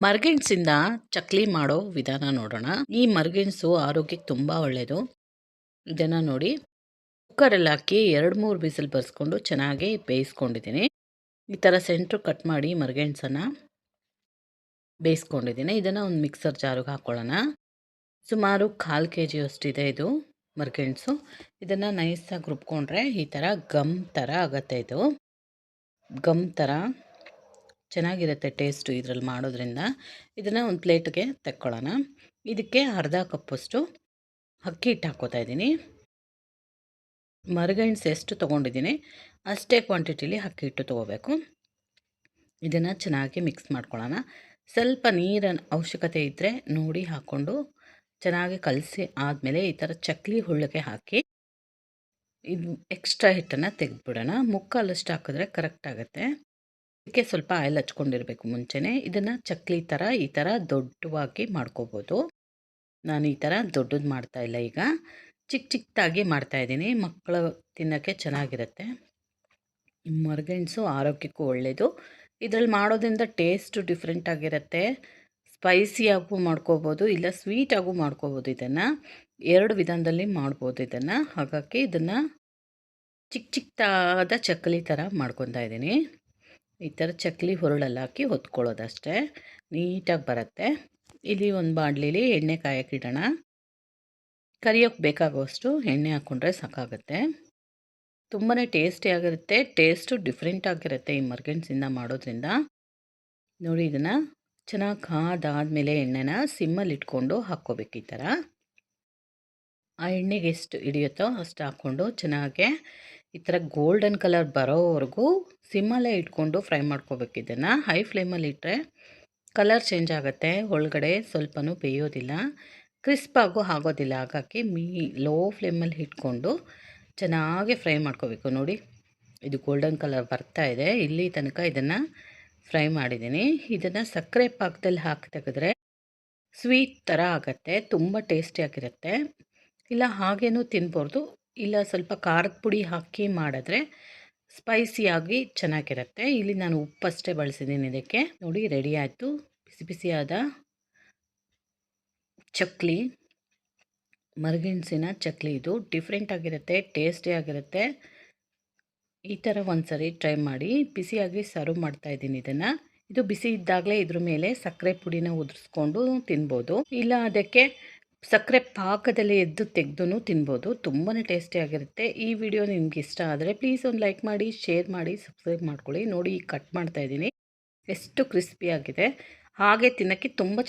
ಮರಗೆಣಸಿಂದ ಚಕ್ಲಿ ಮಾಡೋ ವಿಧಾನ ನೋಡೋಣ. ಈ ಮರಗೆಣಸು ಆರೋಗ್ಯಕ್ಕೆ ತುಂಬ ಒಳ್ಳೆಯದು. ಇದನ್ನು ನೋಡಿ, ಕುಕ್ಕರಲ್ಲಿ ಹಾಕಿ 2-3 ವಿಸಿಲ್ ಬರ್ಸ್ಕೊಂಡು ಚೆನ್ನಾಗಿ ಬೇಯಿಸ್ಕೊಂಡಿದ್ದೀನಿ. ಈ ಥರ ಸೆಂಟ್ರ್ ಕಟ್ ಮಾಡಿ ಮರಗೆಣಸನ್ನು ಬೇಯಿಸ್ಕೊಂಡಿದ್ದೀನಿ. ಇದನ್ನು ಒಂದು ಮಿಕ್ಸರ್ ಜಾರಿಗೆ ಹಾಕ್ಕೊಳ್ಳೋಣ. ಸುಮಾರು 1/4 kg ಅಷ್ಟಿದೆ ಇದು ಮರಗೆಣಸು. ಇದನ್ನು ನೈಸಾಗಿ ರುಬ್ಕೊಂಡ್ರೆ ಈ ಥರ ಗಮ್ ಥರ ಆಗುತ್ತೆ. ಇದು ಗಮ್ ಥರ ಚೆನ್ನಾಗಿರುತ್ತೆ ಟೇಸ್ಟು ಇದರಲ್ಲಿ ಮಾಡೋದ್ರಿಂದ. ಇದನ್ನು ಒಂದು ಪ್ಲೇಟ್ಗೆ ತಕ್ಕೊಳ್ಳೋಣ. ಇದಕ್ಕೆ ಅರ್ಧ ಕಪ್ಪಷ್ಟು ಅಕ್ಕಿ ಹಿಟ್ಟು ಹಾಕ್ಕೋತಾ ಇದ್ದೀನಿ. ಮರಗೆಣಸು ಎಷ್ಟು ತೊಗೊಂಡಿದ್ದೀನಿ ಅಷ್ಟೇ ಕ್ವಾಂಟಿಟಿಲಿ ಅಕ್ಕಿ ಹಿಟ್ಟು ತೊಗೋಬೇಕು. ಇದನ್ನು ಚೆನ್ನಾಗಿ ಮಿಕ್ಸ್ ಮಾಡ್ಕೊಳ್ಳೋಣ. ಸ್ವಲ್ಪ ನೀರಿನ ಅವಶ್ಯಕತೆ ಇದ್ದರೆ ನೋಡಿ ಹಾಕ್ಕೊಂಡು ಚೆನ್ನಾಗಿ ಕಲಸಿ ಆದಮೇಲೆ ಈ ಥರ ಚಕ್ಲಿ ಹುಳ್ಳಿಗೆ ಹಾಕಿ ಇದು ಎಕ್ಸ್ಟ್ರಾ ಹಿಟ್ಟನ್ನು ತೆಗೆದುಬಿಡೋಣ. ಮುಕ್ಕಾಲಷ್ಟು ಹಾಕಿದ್ರೆ ಕರೆಕ್ಟ್ ಆಗುತ್ತೆ. ಇದಕ್ಕೆ ಸ್ವಲ್ಪ ಆಯಿಲ್ ಹಚ್ಕೊಂಡಿರಬೇಕು ಮುಂಚೆನೇ. ಇದನ್ನು ಚಕ್ಲಿ ಥರ ಈ ಥರ ದೊಡ್ಡವಾಗಿ ಮಾಡ್ಕೋಬೋದು. ನಾನು ಈ ಥರ ದೊಡ್ಡದು ಮಾಡ್ತಾಯಿಲ್ಲ, ಈಗ ಚಿಕ್ಕ ಚಿಕ್ಕದಾಗಿ ಮಾಡ್ತಾಯಿದ್ದೀನಿ. ಮಕ್ಕಳು ತಿನ್ನೋಕ್ಕೆ ಚೆನ್ನಾಗಿರುತ್ತೆ. ಮರಗೆಣಸು ಆರೋಗ್ಯಕ್ಕೂ ಒಳ್ಳೆಯದು. ಇದರಲ್ಲಿ ಮಾಡೋದ್ರಿಂದ ಟೇಸ್ಟು ಡಿಫ್ರೆಂಟ್ ಆಗಿರುತ್ತೆ. ಸ್ಪೈಸಿಯಾಗೂ ಮಾಡ್ಕೋಬೋದು, ಇಲ್ಲ ಸ್ವೀಟಾಗೂ ಮಾಡ್ಕೋಬೋದು. ಇದನ್ನು 2 ವಿಧಾನದಲ್ಲಿ ಮಾಡ್ಬೋದು ಇದನ್ನು. ಹಾಗಾಗಿ ಇದನ್ನು ಚಿಕ್ಕ ಚಿಕ್ಕದಾದ ಚಕ್ಕಲಿ ಥರ ಮಾಡ್ಕೊತಾ ಇದ್ದೀನಿ. ಈ ಥರ ಚಕ್ಲಿ ಹುರುಳಲ್ಲಿ ಹಾಕಿ ಹೊತ್ಕೊಳ್ಳೋದಷ್ಟೇ, ನೀಟಾಗಿ ಬರುತ್ತೆ. ಇಲ್ಲಿ ಒಂದು ಬಾಣಲಿಲಿ ಎಣ್ಣೆ ಕಾಯಕ್ಕಿಡೋಣ. ಕರಿಯೋಕ್ಕೆ ಬೇಕಾಗುವಷ್ಟು ಎಣ್ಣೆ ಹಾಕ್ಕೊಂಡ್ರೆ ಸಾಕಾಗುತ್ತೆ. ತುಂಬಾ ಟೇಸ್ಟಿಯಾಗಿರುತ್ತೆ. ಟೇಸ್ಟು ಡಿಫ್ರೆಂಟ್ ಆಗಿರುತ್ತೆ ಈ ಮರಗೆಣಸಿಂದ ಮಾಡೋದ್ರಿಂದ. ನೋಡಿ, ಇದನ್ನು ಚೆನ್ನಾಗಿ ಕಾದಾದಮೇಲೆ ಎಣ್ಣೆನ ಸಿಮ್ಮಲ್ಲಿ ಇಟ್ಕೊಂಡು ಹಾಕ್ಕೋಬೇಕು. ಈ ಥರ ಆ ಎಣ್ಣೆಗೆ ಎಷ್ಟು ಹಿಡಿಯುತ್ತೋ ಅಷ್ಟು ಹಾಕ್ಕೊಂಡು ಚೆನ್ನಾಗೆ ಈ ಥರ ಗೋಲ್ಡನ್ ಕಲರ್ ಬರೋವರೆಗೂ ಸಿಮ್ಮಲ್ಲೇ ಇಟ್ಕೊಂಡು ಫ್ರೈ ಮಾಡ್ಕೋಬೇಕು. ಇದನ್ನು ಹೈ ಫ್ಲೇಮಲ್ಲಿ ಇಟ್ಟರೆ ಕಲರ್ ಚೇಂಜ್ ಆಗುತ್ತೆ, ಒಳಗಡೆ ಸ್ವಲ್ಪನೂ ಬೇಯೋದಿಲ್ಲ, ಕ್ರಿಸ್ಪಾಗೂ ಆಗೋದಿಲ್ಲ. ಹಾಗಾಗಿ ಲೋ ಫ್ಲೇಮಲ್ಲಿ ಇಟ್ಕೊಂಡು ಚೆನ್ನಾಗಿ ಫ್ರೈ ಮಾಡ್ಕೋಬೇಕು. ನೋಡಿ, ಇದು ಗೋಲ್ಡನ್ ಕಲರ್ ಬರ್ತಾ ಇದೆ. ಇಲ್ಲಿ ತನಕ ಇದನ್ನು ಫ್ರೈ ಮಾಡಿದ್ದೀನಿ. ಇದನ್ನು ಸಕ್ಕರೆ ಪಾಕದಲ್ಲಿ ಹಾಕಿ ತೆಗೆದ್ರೆ ಸ್ವೀಟ್ ಥರ ಆಗುತ್ತೆ, ತುಂಬ ಟೇಸ್ಟಿಯಾಗಿರುತ್ತೆ. ಇಲ್ಲ ಹಾಗೇನೂ ತಿನ್ಬೋದು, ಇಲ್ಲ ಸ್ವಲ್ಪ ಖಾರದ ಪುಡಿ ಹಾಕಿ ಮಾಡಿದ್ರೆ ಸ್ಪೈಸಿಯಾಗಿ ಚೆನ್ನಾಗಿರುತ್ತೆ. ಇಲ್ಲಿ ನಾನು ಉಪ್ಪಷ್ಟೇ ಬಳಸಿದ್ದೀನಿ ಇದಕ್ಕೆ. ನೋಡಿ, ರೆಡಿ ಆಯಿತು ಬಿಸಿ ಬಿಸಿಯಾದ ಚಕ್ಲಿ, ಮರಗೆಣಸಿನ ಚಕ್ಲಿ. ಇದು ಡಿಫ್ರೆಂಟ್ ಆಗಿರುತ್ತೆ, ಟೇಸ್ಟಿಯಾಗಿರುತ್ತೆ. ಈ ಥರ ಒಂದ್ಸರಿ ಟ್ರೈ ಮಾಡಿ. ಬಿಸಿಯಾಗಿ ಸರ್ವ್ ಮಾಡ್ತಾಯಿದ್ದೀನಿ ಇದನ್ನು. ಇದು ಬಿಸಿ ಇದ್ದಾಗಲೇ ಇದ್ರ ಮೇಲೆ ಸಕ್ಕರೆ ಪುಡಿನ ಉದುರಿಸ್ಕೊಂಡು ತಿನ್ಬೋದು, ಇಲ್ಲ ಅದಕ್ಕೆ ಸಕ್ಕರೆ ಪಾಕದಲ್ಲಿ ಎದ್ದು ತೆಗೆದು ತಿನ್ಬೋದು. ತುಂಬಾ ಟೇಸ್ಟಿಯಾಗಿರುತ್ತೆ. ಈ ವಿಡಿಯೋ ನಿಮ್ಗೆ ಇಷ್ಟ ಆದರೆ ಪ್ಲೀಸ್ ಒಂದು ಲೈಕ್ ಮಾಡಿ, ಶೇರ್ ಮಾಡಿ, ಸಬ್ಸ್ಕ್ರೈಬ್ ಮಾಡ್ಕೊಳ್ಳಿ. ನೋಡಿ, ಕಟ್ ಮಾಡ್ತಾಯಿದ್ದೀನಿ, ಎಷ್ಟು ಕ್ರಿಸ್ಪಿಯಾಗಿದೆ. ಹಾಗೆ ತಿನ್ನೋಕ್ಕೆ ತುಂಬ